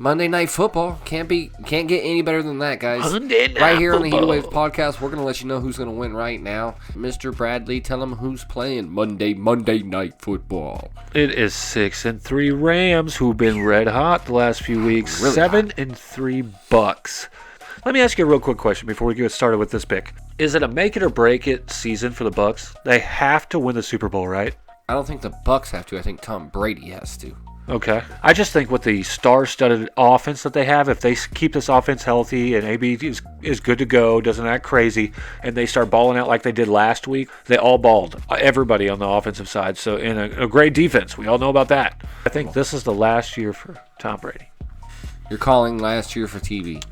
Monday Night Football. Can't get any better than that, guys. Monday Night right here Football. on the Heat Waves podcast, we're going to let you know who's going to win right now. Mr. Bradley, tell them who's playing Monday Night Football. It is 6-3 Rams, who've been red hot the last few weeks. Really 7-3 Bucks. Let me ask you a real quick question before we get started with this pick. Is it a make it or break it season for the Bucks? They have to win the Super Bowl, right? I don't think the Bucks have to. I think Tom Brady has to. Okay. I just think with the star-studded offense that they have, if they keep this offense healthy and AB is good to go, doesn't act crazy, and they start balling out like they did last week, they all balled. Everybody on the offensive side. So, in a great defense. We all know about that. I think this is the last year for Tom Brady. You're calling last year for TV.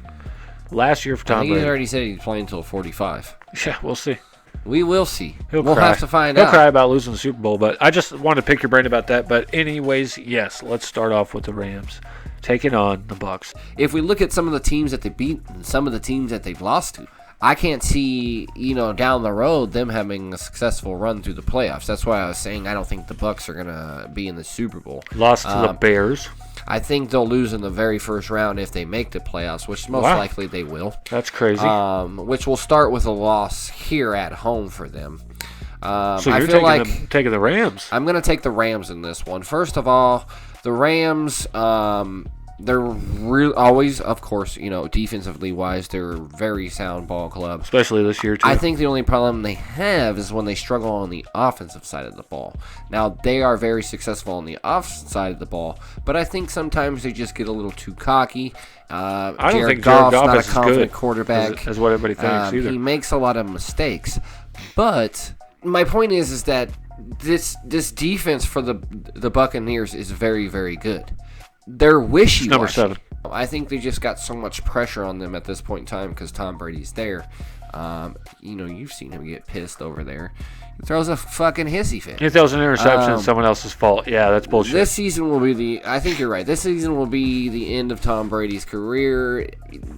Last year for Tom Brady. He already said he's playing until 45. Yeah, we'll see. We will see. We'll cry. Have to find He'll out. cry about losing the Super Bowl, but I just wanted to pick your brain about that. But anyways, yes, let's start off with the Rams taking on the Bucks. If we look at some of the teams that they beat and some of the teams that they've lost to, I can't see, down the road them having a successful run through the playoffs. That's why I was saying I don't think the Bucks are going to be in the Super Bowl. Lost to the Bears. I think they'll lose in the very first round if they make the playoffs, which most likely they will. That's crazy. Which will start with a loss here at home for them. So you're taking the Rams. I'm going to take the Rams in this one. First of all, the Rams, they're always, of course, defensively wise, they're a very sound ball club. Especially this year, too. I think the only problem they have is when they struggle on the offensive side of the ball. Now, they are very successful on the offensive side of the ball, but I think sometimes they just get a little too cocky. I don't think Jared Goff's Goff not is a confident good quarterback. as what everybody thinks either. He makes a lot of mistakes. But my point is that this defense for the Buccaneers is very, very good. They're wishy-washy. Number 7. I think they just got so much pressure on them at this point in time because Tom Brady's there. You've seen him get pissed over there. He throws a fucking hissy fit. He throws an interception, it's someone else's fault. Yeah, that's bullshit. This season will be I think you're right. This season will be the end of Tom Brady's career.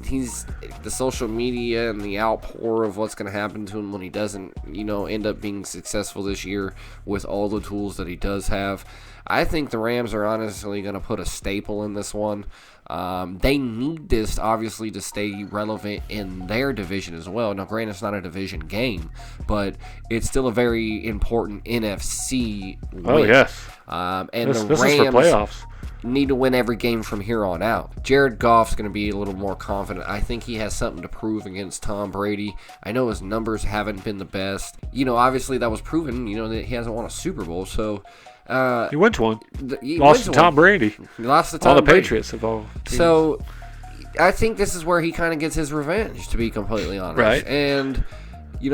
He's the social media and the outpour of what's going to happen to him when he doesn't, end up being successful this year with all the tools that he does have. I think the Rams are honestly going to put a staple in this one. They need this, obviously, to stay relevant in their division as well. Now, granted, it's not a division game, but it's still a very important NFC win. Oh, yes. And this the is for Rams playoffs. need to win every game from here on out. Jared Goff's going to be a little more confident. I think he has something to prove against Tom Brady. I know his numbers haven't been the best. Obviously, that was proven, that he hasn't won a Super Bowl, so... he went to one. Lost to Tom Brady. He lost to Tom Brady. All the Brady. Patriots of all teams. So, I think this is where he kind of gets his revenge, to be completely honest. Right. And,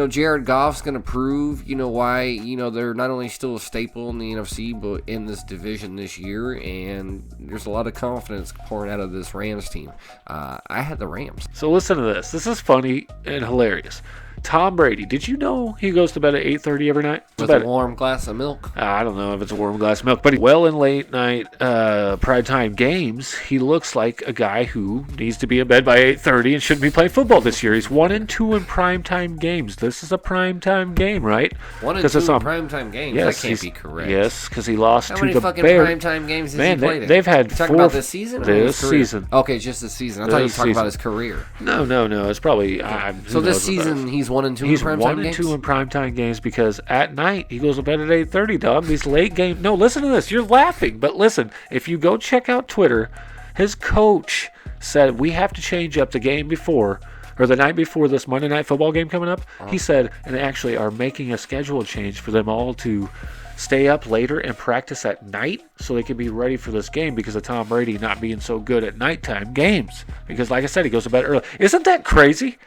Jared Goff's going to prove, why, they're not only still a staple in the NFC, but in this division this year. And there's a lot of confidence pouring out of this Rams team. I had the Rams. So listen to this. This is funny and hilarious. Tom Brady, did you know he goes to bed at 8:30 every night? With a warm glass of milk? I don't know if it's a warm glass of milk, but in late night primetime games, he looks like a guy who needs to be in bed by 8:30 and shouldn't be playing football this year. He's 1-2 in primetime games. This is a primetime game, right? 1-2 in primetime games? Yes, that can't be correct. Yes, because he lost to the Bears. How many fucking primetime games has he played in? They've had you talking about this season? This season. Okay, just this season. I thought you were talking about his career. No. It's probably... So this season, he's 1-2 in primetime games? He's 1-2 in primetime games because at night he goes to bed at 8:30, dog. These late games. No, listen to this. You're laughing, but listen. If you go check out Twitter, his coach said we have to change up the game before or the night before this Monday Night Football game coming up. He said, and they actually are making a schedule change for them all to stay up later and practice at night so they can be ready for this game because of Tom Brady not being so good at nighttime games. Because, like I said, he goes to bed early. Isn't that crazy?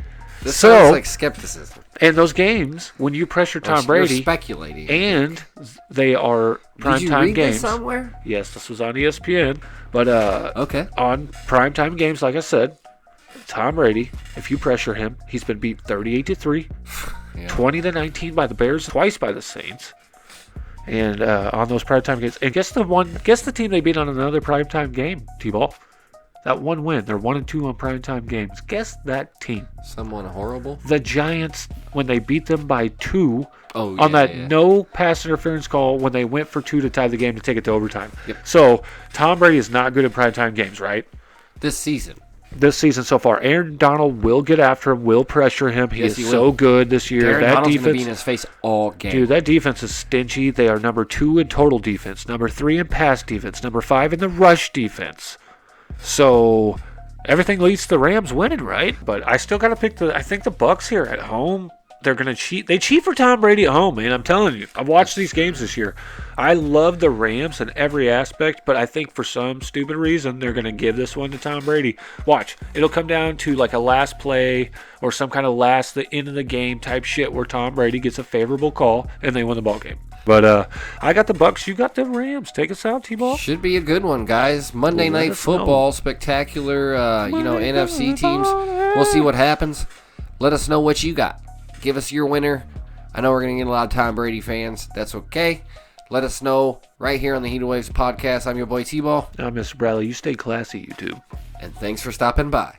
This sounds like skepticism. And those games, when you pressure Tom Brady, you're speculating, and they are primetime games. Did you read this somewhere? Yes, this was on ESPN. But okay, on primetime games, like I said, Tom Brady, if you pressure him, he's been beat 38-3, 20-19 by the Bears, twice by the Saints. And on those primetime games, and guess the team they beat on another primetime game, T-Ball. That one win. They're 1-2 on primetime games. Guess that team. Someone horrible? The Giants, when they beat them by 2 on that no pass interference call when they went for 2 to tie the game to take it to overtime. Yep. So, Tom Brady is not good in primetime games, right? this season. This season so far. Aaron Donald will get after him, will pressure him. He is so good this year. Aaron that Donald's defense going to be in his face all game. Dude, that defense is stingy. They are number 2 in total defense, number 3 in pass defense, number 5 in the rush defense. So everything leads to the Rams winning, right? But I still got to pick I think the Bucs here at home. They're going to cheat. They cheat for Tom Brady at home, man. I'm telling you. I've watched these games this year. I love the Rams in every aspect, but I think for some stupid reason, they're going to give this one to Tom Brady. Watch. It'll come down to like a last play or some kind of the end of the game type shit where Tom Brady gets a favorable call and they win the ball game. But I got the Bucs. You got the Rams. Take us out, T-Ball. Should be a good one, guys. Monday Night Football, spectacular, NFC teams. We'll see what happens. Let us know what you got. Give us your winner. I know we're going to get a lot of Tom Brady fans. That's okay. Let us know right here on the Heat Waves podcast. I'm your boy T-Ball. I'm Mr. Bradley. You stay classy, YouTube. And thanks for stopping by.